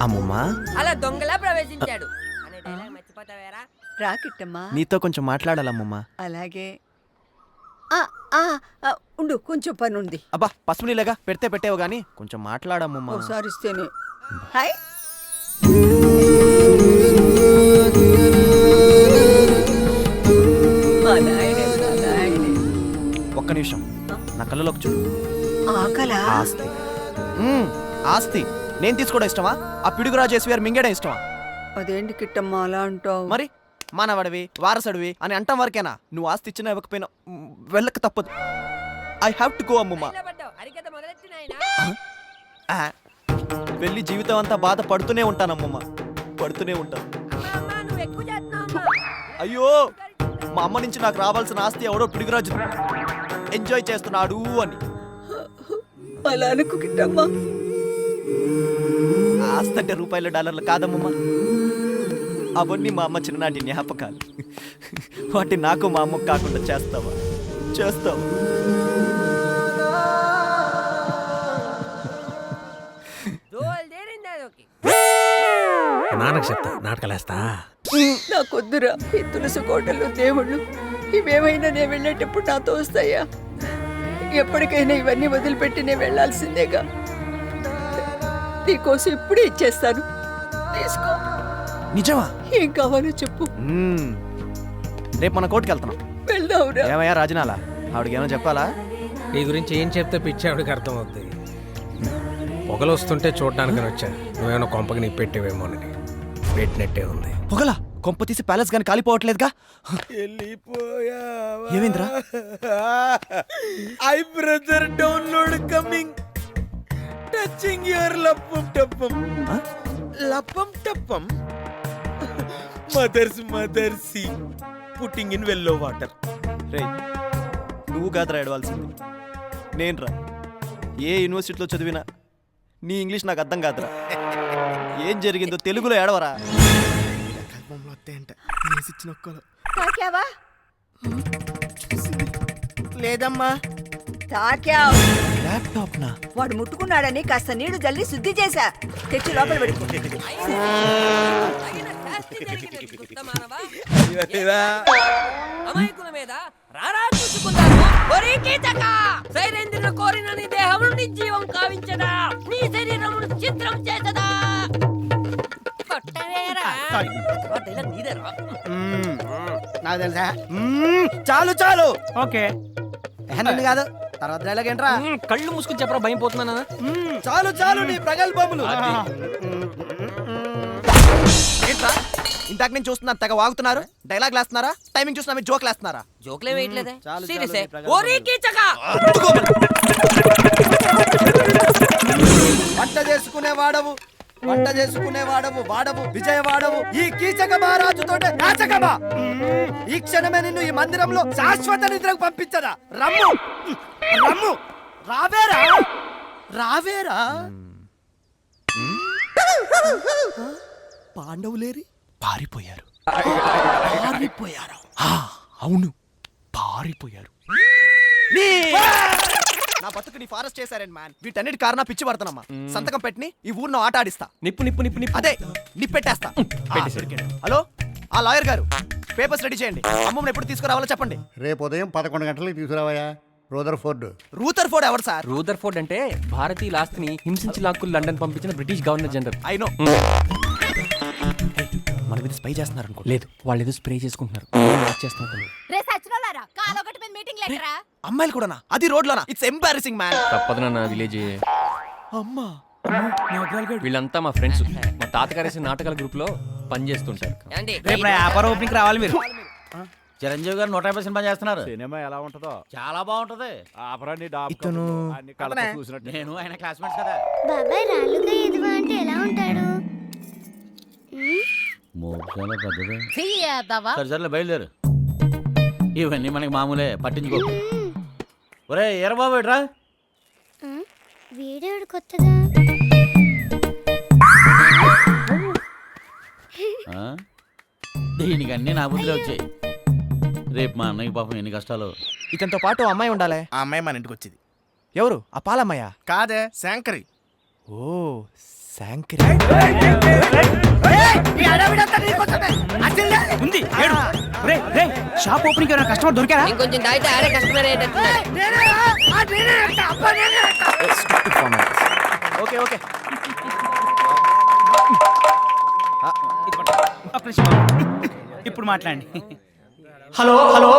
అమ్మమ్మా అలా దొంగలా ప్రవేశించాడు అనే డైలాగ్ మర్చిపోతావేరా? రాకిట్టమ్మా. నీతో కొంచెం మాట్లాడాలమ్మమ్మా. అలాగే ఉండు, కొంచెం పని ఉంది. అబ్బా పసుపు నీళ్ళగా పెడితే పెట్టేవు గానీ కొంచెం మాట్లాడమ్మమ్మా. ఒకసారి ఇస్తేనే. హాయ్. మా నాయనే, మా నాయనే. ఒక్క నిమిషం నా కళ్ళలోకి చూడు. ఆకలా? ఆస్తి ఆస్తి నేను తీసుకోవడం ఇష్టమా? ఆ పిడుగురాజు ఎస్వీఆర్ మింగేయడం ఇష్టమా? అదేంటి కిట్టమ్మా అలా అంటావు? మరి మానవడివి వారసుడివి అని అంటాం వరకేనా? నువ్వు ఆస్తి ఇచ్చినా ఇవ్వకపోయినా వెళ్ళక తప్పదు. ఐ హావ్ టు గో అమ్మమ్మా. ఇలా పడ్డావు, అరికథ మొదలెట్టు నాయనా. వెళ్ళి జీవితం అంతా బాధ పడుతూనే ఉంటానమ్మమ్మా, పడుతూనే ఉంటాను. అమ్మా, అమ్మా, నువ్వు ఎక్కువ చేస్తున్నావు అమ్మా. అయ్యో మా అమ్మ నుంచి నాకు రావాల్సిన ఆస్తి ఎవడో పిడుగురాజు ఎంజాయ్ చేస్తున్నాడు అని. అలా అనుకు కిట్టమ్మా. ఆస్తి అంటే రూపాయలు డాలర్లు కాదమ్మమ్మా, అవన్నీ మా అమ్మ చిన్ననాటి జ్ఞాపకాలు. వాటి నాకు మా అమ్మకు కాకుండా చేస్తావా? చేస్తావా? దోల్దేరింది అదొకటి. నాన్నకు చెప్తా, నాటకాలేస్తా. నాకొద్దురా ఈ తులసి కోటలు దేవుళ్ళు. ఇవేమైనా నేను వెళ్ళేటప్పుడు నాతో వస్తాయా? ఎప్పటికైనా ఇవన్నీ వదిలిపెట్టి నేను వెళ్ళాల్సిందేగా. నీకోసం ఇప్పుడే ఇచ్చేస్తాను, తీసుకో. నిజమా? ఏం కావాలో చెప్పు. రేపు మన కోర్టుకి వెళ్తున్నాం. వెళ్దావురా. ఏమయ్యా రాజనాల, ఆవిడకి ఏమైనా చెప్పాలా? నీ గురించి ఏం చెప్తే పిచ్చావిడికి అర్థమవుద్ది. పొగలు వస్తుంటే చూడడానికి వచ్చా, నువ్వేమైనా కొంపకి నీ పెట్టేవేమోనని. పెట్టినట్టే ఉంది. పొగలా? కొంప తీసి ప్యాలెస్ గాని కాలిపోవట్లేదుగా? ఏమైందిరా? I brother download coming, touching your లప్పం టప్పం. లప్పం టప్పం. మదర్స్ పుట్టింగ్ ఇన్ వెల్లో వాటర్. రే నువ్వు కాదురా ఏడవాల్సింది, నేను రా. ఏ యూనివర్సిటీలో చదివినా నీ ఇంగ్లీష్ నాకు అర్థం కాదురా. ఏం జరిగిందో తెలుగులో ఏడవరా. తాకావా? లేదమ్మా. తాకావ్. ల్యాప్టాప్ నా వాడు ముట్టుకున్నాడని కాస్త నీళ్లు జల్లి శుద్ధి చేశా. తెచ్చి లోపల పడిపో. తగిన శాస్తి జరిగినట్టు గుర్తమానవా? అమాయకుల మీద రారా చూసుకున్నాను. ఒరే కీచక, సైరేంద్రుని కోరిన నీ దేహం నుండి జీవం కావించదా, నీ శరీరమును చిత్రం చేసదా. కొట్టవేరా. ఆ డైలాగ్ నీదేరా? నాకు తెలుసా. చాలు చాలు. ఓకే, నన్ను కాదు, తర్వాత డైలాగ్ ఏంట్రా? కళ్ళు మూసుకుని చెప్పరా, భయం పోతున్నానా? చాలు చాలు నీ ప్రగల్భములు. ఏంట్రా ఇంతకు నేను చూస్తున్నాను, తెగ వాగుతున్నారు. డైలాగ్ లేస్తున్నారా? టైమింగ్ చూస్తున్నా మీరు జోక్ లేస్తున్నారా? జోక్లే వేయట్లేదే. చాలు, సీరియస్ చాలు, నీ ప్రగల్భాలు. ఒరే కీచక. వంట చేసుకునేవాడవు, వంట చేసుకునేవాడవు, వాడవు విజయవాడవు. ఈ కీచక మహారాజుతోటే నాచకమా? ఈ క్షణమే నిన్ను ఈ మందిరంలో శాశ్వత నిద్రకు పంపించదా? రమ్ము రమ్ము, రావేరా రావేరా. పాండవులేరి పారిపోయారు. పారిపోయారు? అవును, పారిపోయారు. నా బతుకుని ఫారెస్ట్ చేశారండి మ్యాన్. వీటన్నిటి కారణం పిచ్చి పడతానమ్మా. సంతకం పెట్టిని ఈ ఊర్లో ఆట ఆడిస్తా. నిప్పు నిప్పు నిప్పు నిప్పు. అదే నిప్పెట్టేస్తా. హలో ఆ లాయర్ గారు, పేపర్స్ రెడీ చేయండి. అమ్మమ్మని ఎప్పుడు తీసుకురావాలో చెప్పండి. రేపు ఉదయం 11 గంటలకు తీసుకురావయ్యా. రూదర్ఫోర్డ్. రూథర్ఫోర్డ్ ఎవరు సార్? రూదర్ఫోర్డ్ అంటే భారతీయుల ఆస్తిని హింసించి లాక్కులు లండన్ పంపించిన British governor general. I know. మన మీద స్పై చేస్తున్నారు అనుకో. లేదు, వాళ్ళు ఏదో స్ప్రే చేసుకుంటున్నారు. చేస్తున్నారు. అమ్మాయిలు కూడానా? అది రోడ్లోనా? It's embarrassing man. తప్పదు నాన్న, విలేజ్. అమ్మా వీళ్ళంతా మా ఫ్రెండ్స్. మా తాతగారేసిన నాటకాల గ్రూప్ లో పనిచేస్తుంటారు. ఏండి? రేపు నా వ్యాపారం ఓపెనింగ్ రావాలి మీరు. చిరంజీవి గారు 150 సినిమా చేస్తున్నారు. సినిమా ఎలా ఉంటుందో చాలా బాగుంటది. ఇతను నేను ఆయన క్లాస్మేట్స్ కదా. బాబాయ్ రాళ్ళుగా ఎదువా అంటే ఎలా ఉంటాడు? మోక్షాల పెద్దదే. సరే బయలుదేరు. ఇవన్నీ మనకి మామూలే, పట్టించుకో. ఒరే ఎర్రబాబు రా. వీడియో కొత్తగా. దీనికి అన్ని నా బుద్ధిలో వచ్చాయి. రేపు మా అన్నయ్య పాపం ఎన్ని కష్టాలు. ఇతనితో పాటు అమ్మాయి ఉండాలి. ఆ అమ్మాయి మన ఇంటికి వచ్చింది. ఎవరు? ఆ పాలమ్మయ్య కాదే, శంకరి. ఓ శాంకరి ఉంది ఏడు. రేయ్, రేయ్, షాప్ ఓపెనింగ్ ఎవరైనా కస్టమర్ దొరికారా? ఇంకొంచెం దాయితే ఆడే కస్టమర్ అయ్యేటట్టున్నాడు. ఓకే ఓకే ఒక్క నిమిషం బాబు. ఇప్పుడు మాట్లాడండి. హలో హలో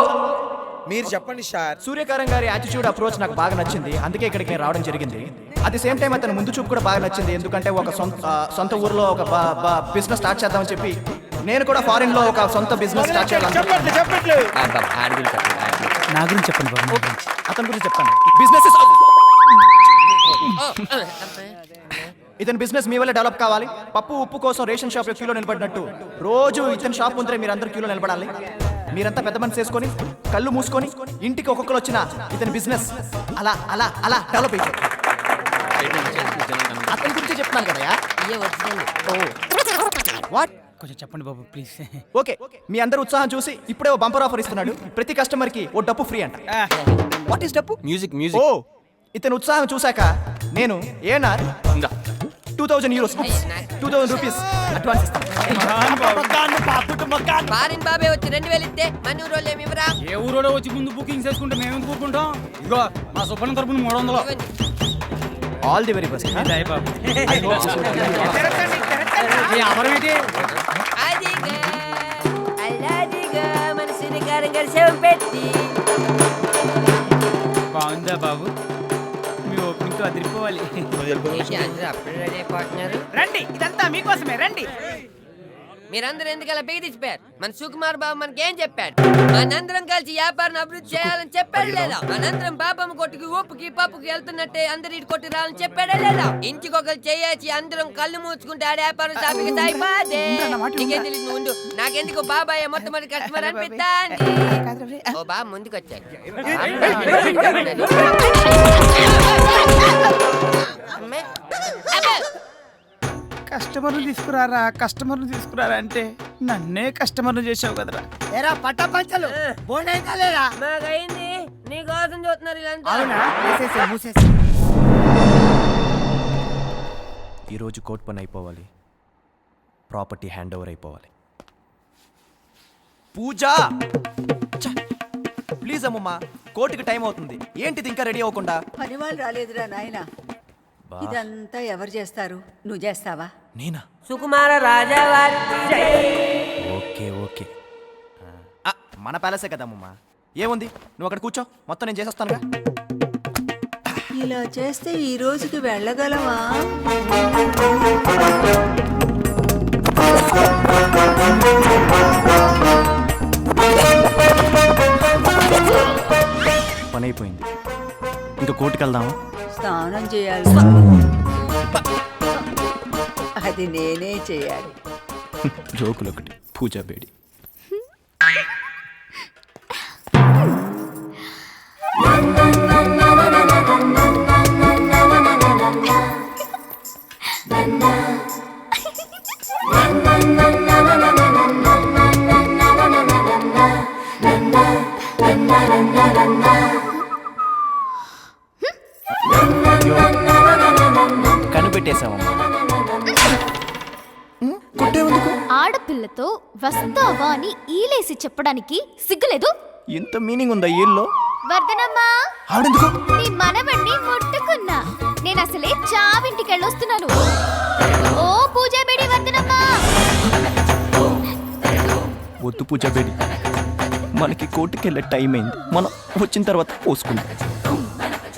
మీరు చెప్పండి సార్. సూర్యకారం గారి యాటిట్యూడ్ అప్రోచ్ నాకు బాగా నచ్చింది, అందుకే ఇక్కడికి నేను రావడం జరిగింది. అట్ ది సేమ్ టైం అతను ముందు చూపు కూడా బాగా నచ్చింది, ఎందుకంటే ఒక సొంత ఊర్లో ఒక బిజినెస్ స్టార్ట్ చేద్దామని చెప్పి నేను కూడా ఫారిన్ లో ఒక సొంత బిజినెస్ స్టార్ట్ చేయాలని నా గురించి చెప్పండి బాబు. అతని గురించి చెప్తాను. బిజినెస్ ఇతని బిజినెస్ మీ వల్ల డెవలప్ కావాలి. పప్పు ఉప్పు కోసం రేషన్ షాప్ లో క్యూలో నిలబడినట్టు రోజు ఇతని షాప్ ముందరే మీరందరూ క్యూలో నిలబడాలి. మీరంతా పెద్ద మనసు చేసుకొని కళ్ళు మూసుకొని ఇంటికి ఒక్కొక్కరు వచ్చిన ఇతని బిజినెస్ అలా అలా అలా డెవలప్ అయిపోతుంది. అతని గురించి చెప్తున్నాను కదా. వాట్ కొంచెం చెప్పండి బాబు ప్లీజ్. ఓకే, మీ అందరూ ఉత్సాహం చూసి ఇప్పుడే ఓ బంపర్ ఆఫర్ ఇస్తున్నాడు. ప్రతి కస్టమర్ కి ఓ డప్పు ఫ్రీ అంట. వాట్ ఈస్ డప్పు? మ్యూజిక్ ఓ, మ్యూజిక్ ఇతను ఉత్సాహం చూశాక నేను ఏనార్ 2000 euros 2000 రూపీస్ అడ్వాన్స్ ఇస్తాను. ఫారిన్ బాబే వచ్చి 2000 ఇస్తే మన ఊరోళ్ళు ఏమి ఇవ్వరా? ఏ ఊరోడో వచ్చి ముందు బుకింగ్ చేసుకుంటే మేము ఎందుకు ఊరుకుంటాం? ఇగో మా సుబ్బన్న తరపున 300. All the very best. జై బాబు. అదిగా అల్లాదిగా మన శ్రీకారం గారి సేవ పెట్టి బాగుందా బాబు? మీ ఓపెనింగ్ తో అదిరిపోవాలి. ఏంటి అందరూ అప్పుడే రెడీ అయిపోతున్నారు? రండి, ఇదంతా మీకోసమే, రండి. మీరందరూ ఎందుకలా బిగి తీసిపోయారు? మన సుకుమార్ బాబు మనకేం చెప్పాడు? మనందరం కలిసి వ్యాపారం అభివృద్ధి చేయాలని చెప్పాడు లేదా? మనందరం బాబమ్మ కొట్టుకి ఉప్పుకి పప్పుకి వెళ్తున్నట్టే అందరు ఇటు కొట్టి రావాలని చెప్పాడా లేదా? ఇంటికొకరు చేయొచ్చి అందరం కళ్ళు మూసుకుంటే ఆడే వ్యాపారం సాపికి సాగిపోతే నీకేం తెలియదు. నువ్వు ఉండు. నాకెందుకు బాబాయ్ మొట్టమొదటి కస్టమర్ అనిపిస్తాంది. ఓ బాబు ముందుకు వచ్చాడు. అమ్మే. అబ్బే. కస్టమర్లు తీసుకురారా అంటే నన్నే కస్టమర్లు చేసావు కదరా. ఎరా పట్ట పంచలు బోండేం కాలేదా? మాకైంది నీ కోసం చూస్తున్నారు వీళ్ళంతా. ఈరోజు కోర్ట్ పని అయిపోవాలి, ప్రాపర్టీ హ్యాండ్ ఓవర్ అయిపోవాలి. పూజ ప్లీజ్ అమ్మమ్మా, కోర్టుకి టైం అవుతుంది. ఏంటిది ఇంకా రెడీ అవ్వకుండా? పని వాళ్ళు రాలేదురా నాయన. ఇదంతా ఎవరు చేస్తారు? నువ్వు చేస్తావా? నేనా? సుకుమార రాజావారి ఓకే ఓకే, మన ప్యాలెసే కదమ్మమ్మా. ఏముంది, నువ్వు అక్కడ కూర్చో, మొత్తం నేను చేసేస్తానుగా. ఇలా చేస్తే ఈ రోజుకి వెళ్ళగలవా? పని అయిపోయింది, ఇంకా కోర్టుకి వెళ్దామా? స్నానం చేయాలి. అది నేనే చేయాలి. జోకులు ఒకటి, పూజా బేడి. కనిపెట్టేశామమ్మా. ఆడపిల్లతో వస్తావా అని ఈలేసి చెప్పడానికి సిగ్గులేదు? ఇంత మీనింగ్ ఉందా ఈల్లో? వర్ధనమ్మా, ఆవిడెందుకు? నీ మనవణ్ణి ముట్టుకున్నా. నేను అసలే చావింటికి వెళ్ళొస్తున్నాను. ఓ పూజా బేడి వర్ధనమ్మా. వద్దు పూజా బేడి, మనకి కోర్టుకి వెళ్ళే టైం అయింది. మనం వచ్చిన తర్వాత పోసుకుందాం.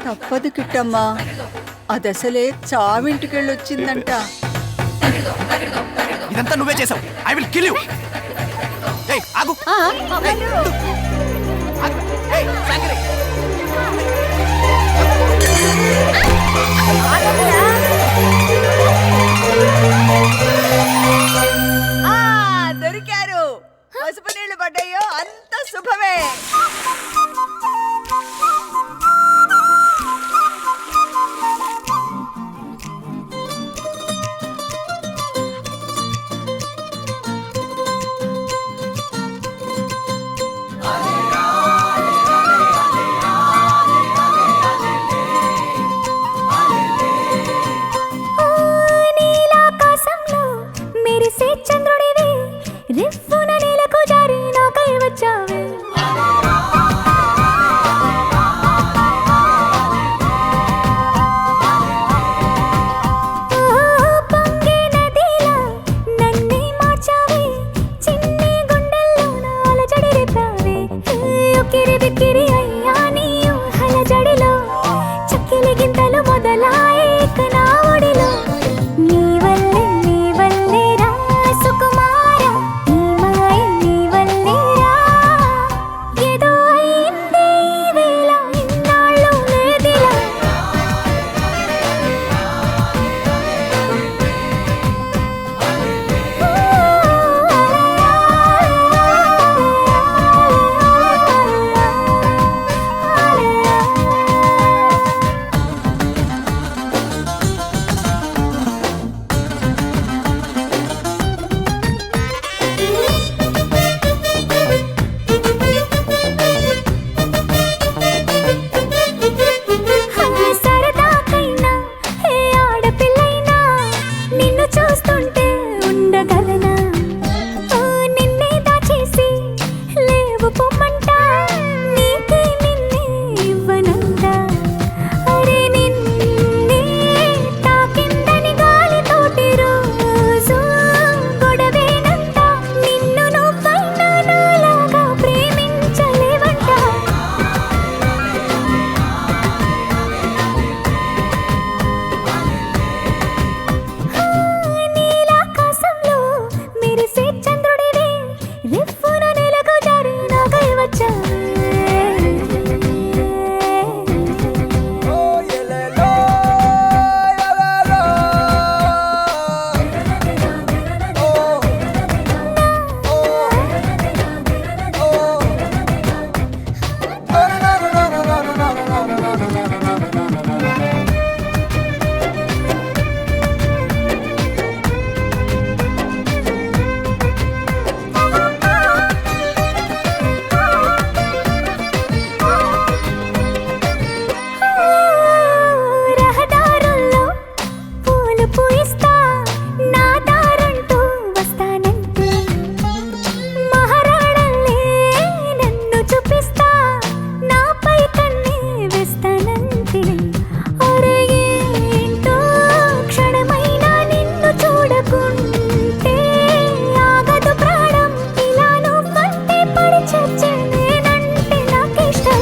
తప్పదు కిట్టమ్మా, అదసలే చావింటికెళ్ళొచ్చిందంట. ఇదంతా నువ్వే చేసావు. I will kill you. ఏయ్ ఆగు. ఏయ్ శాంకరి. దొరికారు. పసుపు నీళ్లు పడ్డాయో అంత శుభమే. నీల రిఫ్ఫున నేలకు జారి నాకై వచ్చావే పొంగే నదిలా నన్నే మార్చావే చిన్ని గుండెల్లో నాల జడి రేపావే ఉక్కిరి బిక్కిరి అయ్యా నీ ఊహల జడిలో చక్కిలి గింతలు మొదలాయే నా ఒడిలో నీ వల్లే రా సుకుమార నీ మాయ నీ వల్లే రా ఏదో అయిందే ఈ వేళ ఇన్నాళ్ళు లేదిలా సరదాకైనా ఏ ఆడపిల్లైనా నిన్ను చూస్తుంటే ఉండగలనా నిన్నే దాచేసి లేవు పొమ్మంట నీకే నిన్నే ఇవ్వనంట అరే నిన్నే తాకిందని గాలితోటి రోజు గొడవేనంట నిన్ను నువ్వైనా నాలాగా ప్రేమించలేవంట నీలాకాశంలో మెరిసే చంద్రుడివే రిఫ్ఫున నేలకు జారి నాకై వచ్చావే రహదారుల్లో పూలు పూయిస్తా నా దారంటూ వస్తానంటే మహారాణల్లే నన్ను చూపిస్తా నాపై కన్నే వేస్తానంటే అరే ఏంటో క్షణమైనా నిన్ను చూడకుంటే ఆగదు ప్రాణం ఇలా నువ్వంటే పడి చచ్చే నేనంటే నాకిష్టం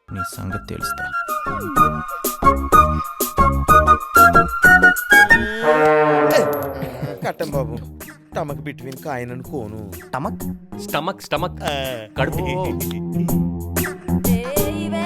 నీ సంగతి తెలుస్తా. కట్టం బాబు టమక్ బిట్వీన్ కాయనను కోను టమక్ స్టమక్ స్టమక్ కడుపు